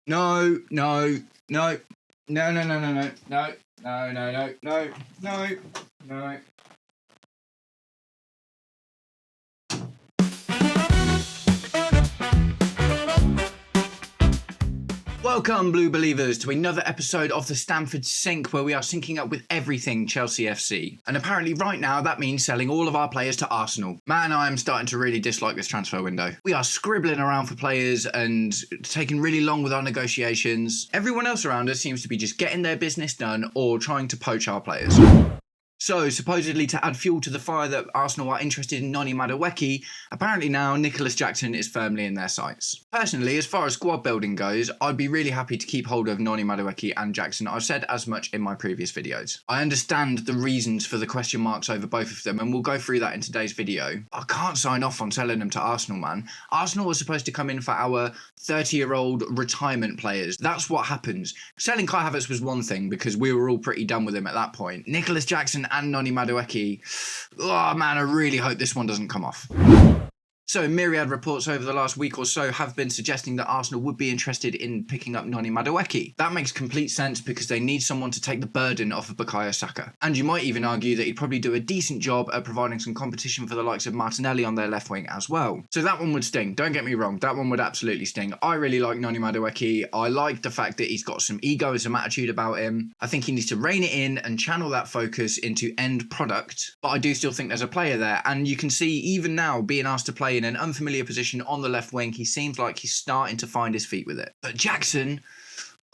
No, no, no, no, no, no, no, no, no, no, no, no, no, no. Welcome, Blue Believers, to another episode of the Stamford Sync, where we are syncing up with everything Chelsea FC. And apparently right now that means selling all of our players to Arsenal. Man, I am starting to really dislike this transfer window. We are scribbling around for players and taking really long with our negotiations. Everyone else around us seems to be just getting their business done or trying to poach our players. So, supposedly to add fuel to the fire that Arsenal are interested in Noni Madueke, apparently now Nicolas Jackson is firmly in their sights. Personally, as far as squad building goes, I'd be really happy to keep hold of Noni Madueke and Jackson. I've said as much in my previous videos. I understand the reasons for the question marks over both of them, and we'll go through that in today's video. I can't sign off on selling them to Arsenal, man. Arsenal was supposed to come in for our 30-year-old retirement players. That's what happens. Selling Kai Havertz was one thing because we were all pretty done with him at that point. Nicolas Jackson and Noni Madueke, oh man, I really hope this one doesn't come off. So, myriad reports over the last week or so have been suggesting that Arsenal would be interested in picking up Noni Madueke. That makes complete sense because they need someone to take the burden off of Bukayo Saka. And you might even argue that he'd probably do a decent job at providing some competition for the likes of Martinelli on their left wing as well. So that one would sting, don't get me wrong, that one would absolutely sting. I really like Noni Madueke. I like the fact that he's got some ego and some attitude about him. I think he needs to rein it in and channel that focus into end product. But I do still think there's a player there, and you can see even now being asked to play in an unfamiliar position on the left wing, he seems like he's starting to find his feet with it. But Jackson,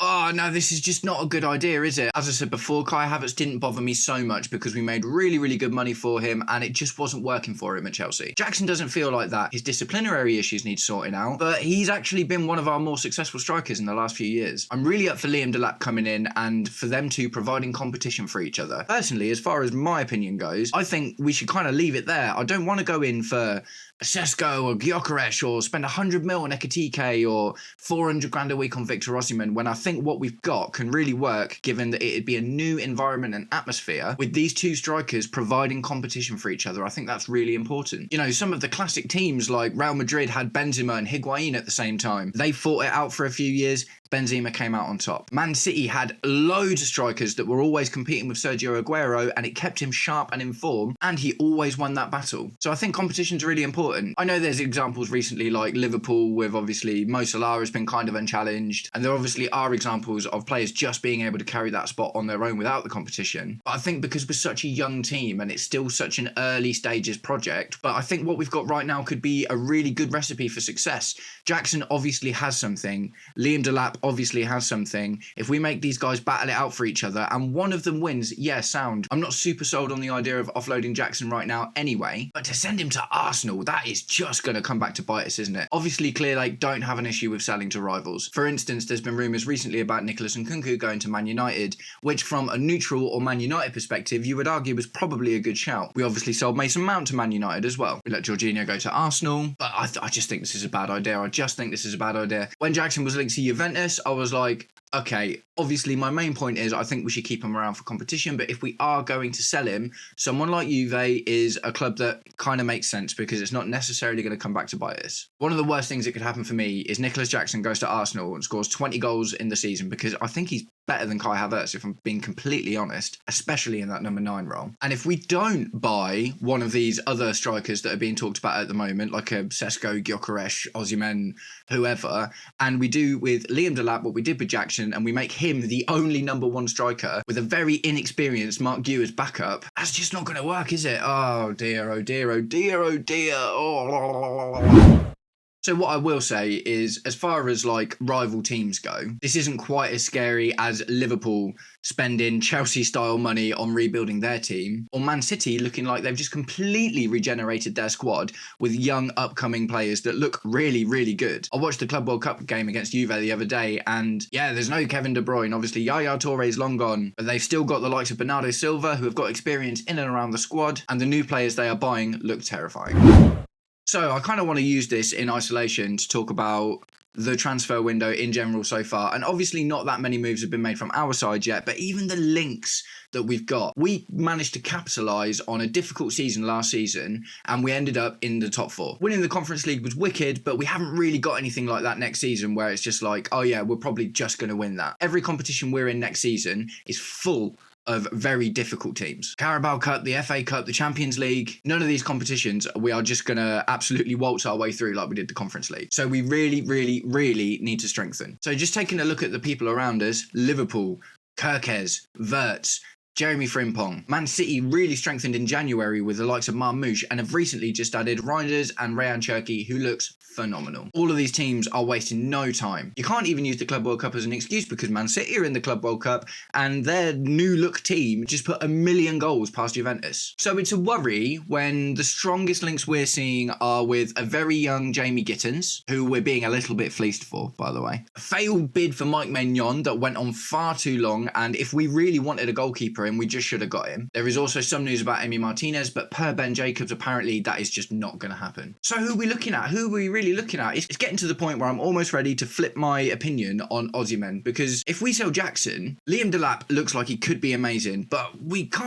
oh no, this is just not a good idea, is it? As I said before, Kai Havertz didn't bother me so much because we made really good money for him and it just wasn't working for him at Chelsea. Jackson doesn't feel like that. His disciplinary issues need sorting out, but he's actually been one of our more successful strikers in the last few years. I'm really up for Liam Delap coming in and for them two providing competition for each other. Personally, as far as my opinion goes, I think we should kind of leave it there. I don't want to go in for Sesko or Gyökeres or spend 100 mil on Ekitike or 400 grand a week on Victor Osimhen when I think what we've got can really work, given that it'd be a new environment and atmosphere with these two strikers providing competition for each other. I think that's really important. You know, some of the classic teams like Real Madrid had Benzema and Higuain at the same time. They fought it out for a few years. Benzema came out on top. Man City had loads of strikers that were always competing with Sergio Aguero, and it kept him sharp and in form, and he always won that battle. So I think competition's really important. I know there's examples recently like Liverpool with obviously Mo Salah has been kind of unchallenged, and there obviously are examples of players just being able to carry that spot on their own without the competition. But I think because we're such a young team and it's still such an early stages project, but I think what we've got right now could be a really good recipe for success. Jackson obviously has something. Liam Delap obviously has something. If we make these guys battle it out for each other and one of them wins, yeah, sound. I'm not super sold on the idea of offloading Jackson right now anyway, but to send him to Arsenal, that is just going to come back to bite us, isn't it? Obviously, Clearlake don't have an issue with selling to rivals. For instance, there's been rumours recently about Nicolas Nkunku going to Man United, which from a neutral or Man United perspective, you would argue was probably a good shout. We obviously sold Mason Mount to Man United as well. We let Jorginho go to Arsenal, but I just think this is a bad idea. I just think this is a bad idea. When Jackson was linked to Juventus, I was like, okay, obviously my main point is I think we should keep him around for competition, but if we are going to sell him, someone like Juve is a club that kind of makes sense because it's not necessarily going to come back to bite us. One of the worst things that could happen for me is Nicolas Jackson goes to Arsenal and scores 20 goals in the season because I think he's better than Kai Havertz, if I'm being completely honest, especially in that number 9 role. And if we don't buy one of these other strikers that are being talked about at the moment, like a Sesko, Gyökeres, Osimhen, whoever, and we do with Liam Delap what we did with Jackson, and we make him the only number 1 striker with a very inexperienced Mark Guew as backup, that's just not going to work, is it? Oh dear, oh dear, oh dear, oh dear. Oh. So what I will say is, as far as like rival teams go, this isn't quite as scary as Liverpool spending Chelsea-style money on rebuilding their team, or Man City looking like they've just completely regenerated their squad with young upcoming players that look really good. I watched the Club World Cup game against Juve the other day, and yeah, there's no Kevin De Bruyne. Obviously, Yaya Touré's long gone, but they've still got the likes of Bernardo Silva, who have got experience in and around the squad, and the new players they are buying look terrifying. So I kind of want to use this in isolation to talk about the transfer window in general so far. And obviously not that many moves have been made from our side yet, but even the links that we've got, we managed to capitalise on a difficult season last season, and we ended up in the top 4. Winning the Conference League was wicked, but we haven't really got anything like that next season where it's just like, oh yeah, we're probably just going to win that. Every competition we're in next season is full of very difficult teams. Carabao Cup, the FA Cup, the Champions League, none of these competitions we are just going to absolutely waltz our way through like we did the Conference League. So we really, really, really need to strengthen. So just taking a look at the people around us, Liverpool, Kirkes, Wirtz, Jeremy Frimpong. Man City really strengthened in January with the likes of Marmoush and have recently just added Reinders and Rayan Cherki, who looks phenomenal. All of these teams are wasting no time. You can't even use the Club World Cup as an excuse because Man City are in the Club World Cup and their new look team just put 1,000,000 goals past Juventus. So it's a worry when the strongest links we're seeing are with a very young Jamie Gittins, who we're being a little bit fleeced for, by the way. A failed bid for Mike Maignan that went on far too long, and if we really wanted a goalkeeper in, we just should have got him. There is also some news about Emi Martinez, but per Ben Jacobs, apparently that is just not going to happen. So who are we looking at? Who are we really looking at? It's getting to the point where I'm almost ready to flip my opinion on Osimhen, because if we sell Jackson, Liam Delap looks like he could be amazing, but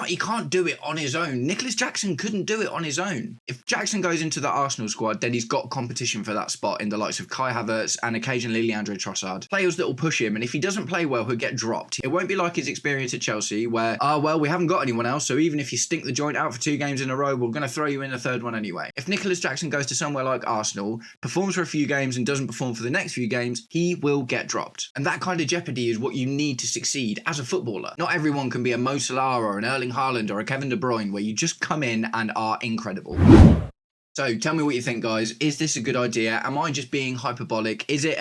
he can't do it on his own. Nicolas Jackson couldn't do it on his own. If Jackson goes into the Arsenal squad, then he's got competition for that spot in the likes of Kai Havertz and occasionally Leandro Trossard. Players that will push him, and if he doesn't play well, he'll get dropped. It won't be like his experience at Chelsea where, well, we haven't got anyone else, so even if you stink the joint out for 2 games in a row, we're going to throw you in the 3rd one anyway. If Nicolas Jackson goes to somewhere like Arsenal, performs for a few games and doesn't perform for the next few games, he will get dropped. And that kind of jeopardy is what you need to succeed as a footballer. Not everyone can be a Mo Salah or an Erling Haaland or a Kevin De Bruyne where you just come in and are incredible. So tell me what you think, guys. Is this a good idea? Am I just being hyperbolic? Is it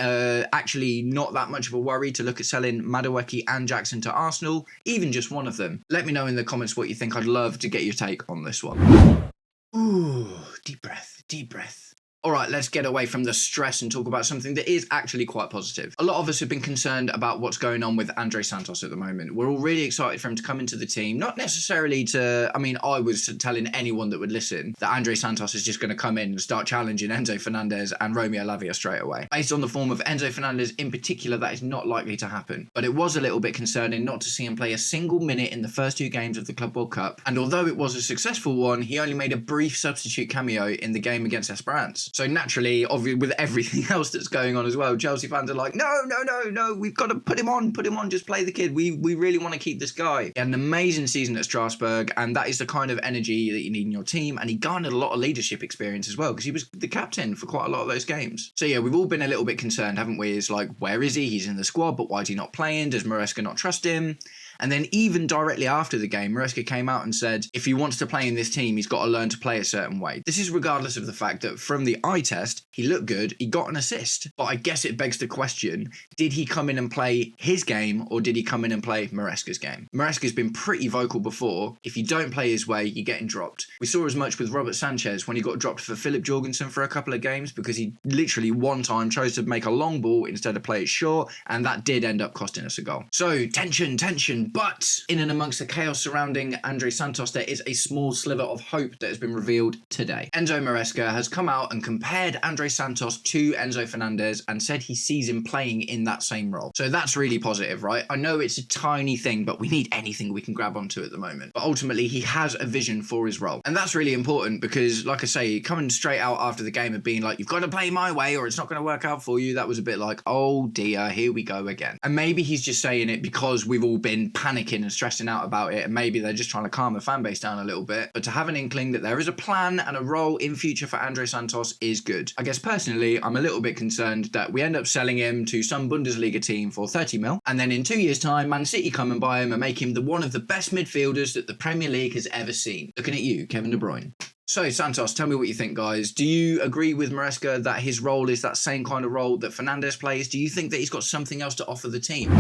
actually not that much of a worry to look at selling Madueke and Jackson to Arsenal? Even just one of them? Let me know in the comments what you think. I'd love to get your take on this one. Ooh, deep breath, deep breath. All right, let's get away from the stress and talk about something that is actually quite positive. A lot of us have been concerned about what's going on with Andre Santos at the moment. We're all really excited for him to come into the team. Not necessarily to, I was telling anyone that would listen that Andre Santos is just going to come in and start challenging Enzo Fernandez and Romeo Lavia straight away. Based on the form of Enzo Fernandez in particular, that is not likely to happen. But it was a little bit concerning not to see him play a single minute in the first 2 games of the Club World Cup. And although it was a successful one, he only made a brief substitute cameo in the game against Esperance. So naturally, obviously, with everything else that's going on as well, Chelsea fans are like, no, we've got to put him on, just play the kid. We really want to keep this guy. He had an amazing season at Strasbourg, and that is the kind of energy that you need in your team, and he garnered a lot of leadership experience as well, because he was the captain for quite a lot of those games. So yeah, we've all been a little bit concerned, haven't we? It's like, where is he? He's in the squad, but why is he not playing? Does Maresca not trust him? And then even directly after the game, Maresca came out and said, if he wants to play in this team, he's got to learn to play a certain way. This is regardless of the fact that from the eye test, he looked good, he got an assist. But I guess it begs the question, did he come in and play his game, or did he come in and play Maresca's game? Maresca's been pretty vocal before. If you don't play his way, you're getting dropped. We saw as much with Robert Sanchez when he got dropped for Philip Jorgensen for a couple of games because he literally one time chose to make a long ball instead of play it short, and that did end up costing us a goal. So tension. But in and amongst the chaos surrounding Andre Santos, there is a small sliver of hope that has been revealed today. Enzo Maresca has come out and compared Andre Santos to Enzo Fernandez and said he sees him playing in that same role. So that's really positive, right? I know it's a tiny thing, but we need anything we can grab onto at the moment. But ultimately, he has a vision for his role. And that's really important because, like I say, coming straight out after the game and being like, you've got to play my way or it's not going to work out for you, that was a bit like, oh dear, here we go again. And maybe he's just saying it because we've all been panicking and stressing out about it, and maybe they're just trying to calm the fan base down a little bit. But to have an inkling that there is a plan and a role in future for Andre Santos is good. I guess personally, I'm a little bit concerned that we end up selling him to some Bundesliga team for 30 mil, and then in 2 years' time, Man City come and buy him and make him one of the best midfielders that the Premier League has ever seen. Looking at you, Kevin De Bruyne. So, Santos, tell me what you think, guys. Do you agree with Maresca that his role is that same kind of role that Fernandez plays? Do you think that he's got something else to offer the team?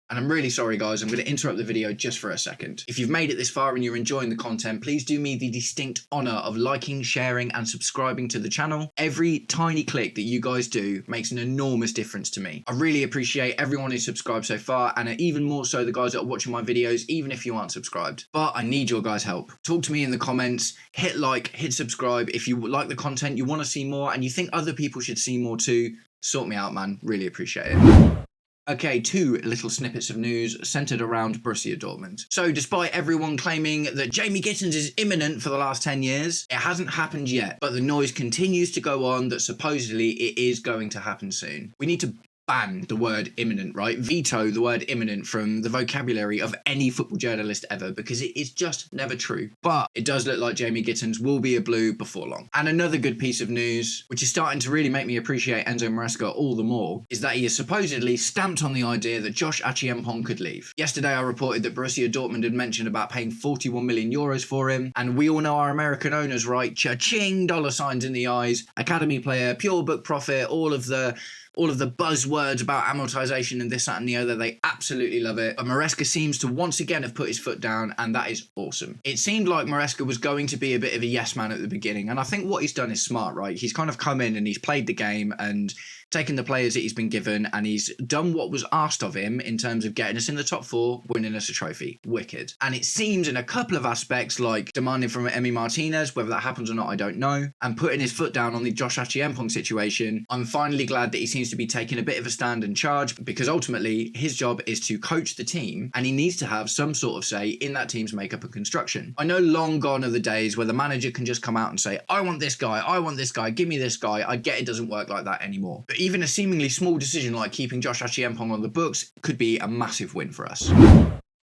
And I'm really sorry, guys, I'm going to interrupt the video just for a second. If you've made it this far and you're enjoying the content, please do me the distinct honour of liking, sharing and subscribing to the channel. Every tiny click that you guys do makes an enormous difference to me. I really appreciate everyone who's subscribed so far, and even more so the guys that are watching my videos, even if you aren't subscribed. But I need your guys' help. Talk to me in the comments, hit like, hit subscribe. If you like the content, you want to see more, and you think other people should see more too, Sort me out, man. Really appreciate it. Okay, 2 little snippets of news centred around Borussia Dortmund. So despite everyone claiming that Jamie Gittins is imminent for the last 10 years, it hasn't happened yet, but the noise continues to go on that supposedly it is going to happen soon. We need to ban the word imminent, right? Veto the word imminent from the vocabulary of any football journalist ever, because it is just never true. But it does look like Jamie Gittins will be a Blue before long. And another good piece of news, which is starting to really make me appreciate Enzo Maresca all the more, is that he is supposedly stamped on the idea that Josh Achiempong could leave. Yesterday I reported that Borussia Dortmund had mentioned about paying 41 million euros for him, and we all know our American owners, right? Cha-ching, dollar signs in the eyes, academy player, pure book profit, all of the buzzwords about amortization and this, that and the other. They absolutely love it. But Maresca seems to once again have put his foot down, and that is awesome. It seemed like Maresca was going to be a bit of a yes man at the beginning, and I think what he's done is smart, right? He's kind of come in and he's played the game and taken the players that he's been given, and he's done what was asked of him in terms of getting us in the top 4, winning us a trophy. Wicked. And it seems in a couple of aspects, like demanding from Emi Martinez, whether that happens or not I don't know, and putting his foot down on the Josh Achiempong situation, I'm finally glad that he seems to be taking a bit of a stand and charge, because ultimately his job is to coach the team, and he needs to have some sort of say in that team's makeup and construction. I know long gone are the days where the manager can just come out and say, I want this guy, give me this guy. I get it doesn't work like that anymore. But even a seemingly small decision like keeping Josh Achiempong on the books could be a massive win for us.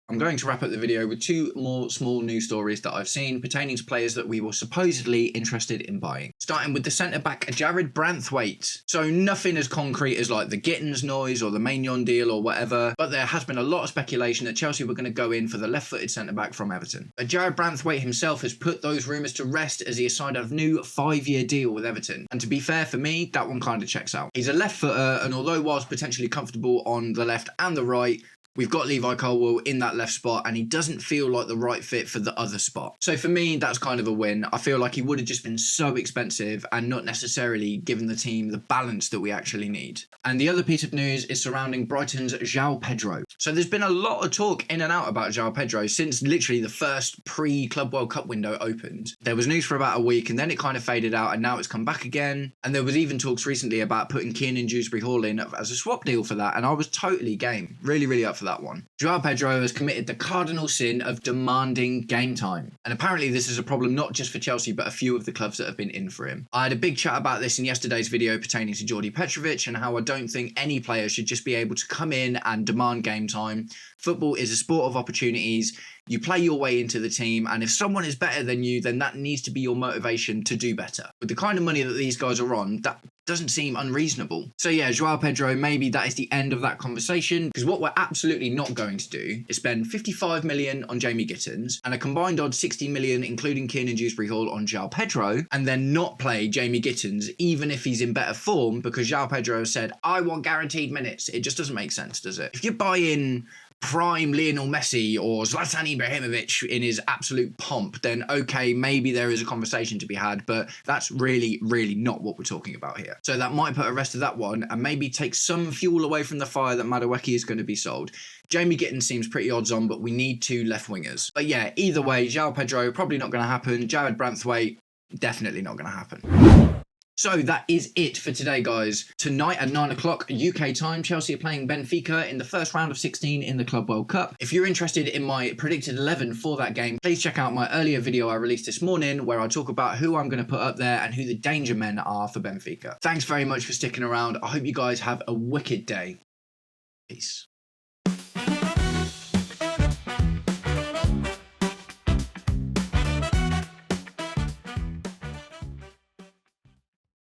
I'm going to wrap up the video with 2 more small news stories that I've seen pertaining to players that we were supposedly interested in buying. Starting with the centre-back Jared Branthwaite. So nothing as concrete as like the Gittins noise or the Maignan deal or whatever, but there has been a lot of speculation that Chelsea were going to go in for the left-footed centre-back from Everton. But Jared Branthwaite himself has put those rumours to rest as he has signed a new 5-year deal with Everton. And to be fair, for me, that one kind of checks out. He's a left-footer, and although whilst potentially comfortable on the left and the right, we've got Levi Colwill in that left spot, and he doesn't feel like the right fit for the other spot. So for me, that's kind of a win. I feel like he would have just been so expensive and not necessarily given the team the balance that we actually need. And the other piece of news is surrounding Brighton's João Pedro. So there's been a lot of talk in and out about João Pedro since literally the first pre-Club World Cup window opened. There was news for about a week, and then it kind of faded out, and now it's come back again. And there was even talks recently about putting Kiernan Dewsbury-Hall in as a swap deal for that, and I was totally game. Really up for that one. João Pedro has committed the cardinal sin of demanding game time. And apparently this is a problem not just for Chelsea, but a few of the clubs that have been in for him. I had a big chat about this in yesterday's video pertaining to Jordi Petrovic and how I don't think any player should just be able to come in and demand game time. Football is a sport of opportunities. You play your way into the team, and if someone is better than you, then that needs to be your motivation to do better. With the kind of money that these guys are on, that doesn't seem unreasonable. So yeah, João Pedro, maybe that is the end of that conversation, because what we're absolutely not going to do is spend 55 million on Jamie Gittins and a combined odd 60 million, including Kiernan Dewsbury-Hall, on João Pedro, and then not play Jamie Gittins, even if he's in better form, because João Pedro has said, I want guaranteed minutes. It just doesn't make sense, does it? If you buy in prime Lionel Messi or Zlatan Ibrahimovic in his absolute pomp, then okay, maybe there is a conversation to be had, but that's really not what we're talking about here. So that might put a rest to that one and maybe take some fuel away from the fire that Madueke is going to be sold. Jamie Gittins seems pretty odds on, but we need 2 left wingers. But yeah, either way, João Pedro probably not going to happen. Jared Branthwaite definitely not going to happen. So that is it for today, guys. Tonight at 9 o'clock UK time, Chelsea are playing Benfica in the first round of 16 in the Club World Cup. If you're interested in my predicted 11 for that game, please check out my earlier video I released this morning where I talk about who I'm going to put up there and who the danger men are for Benfica. Thanks very much for sticking around. I hope you guys have a wicked day. Peace.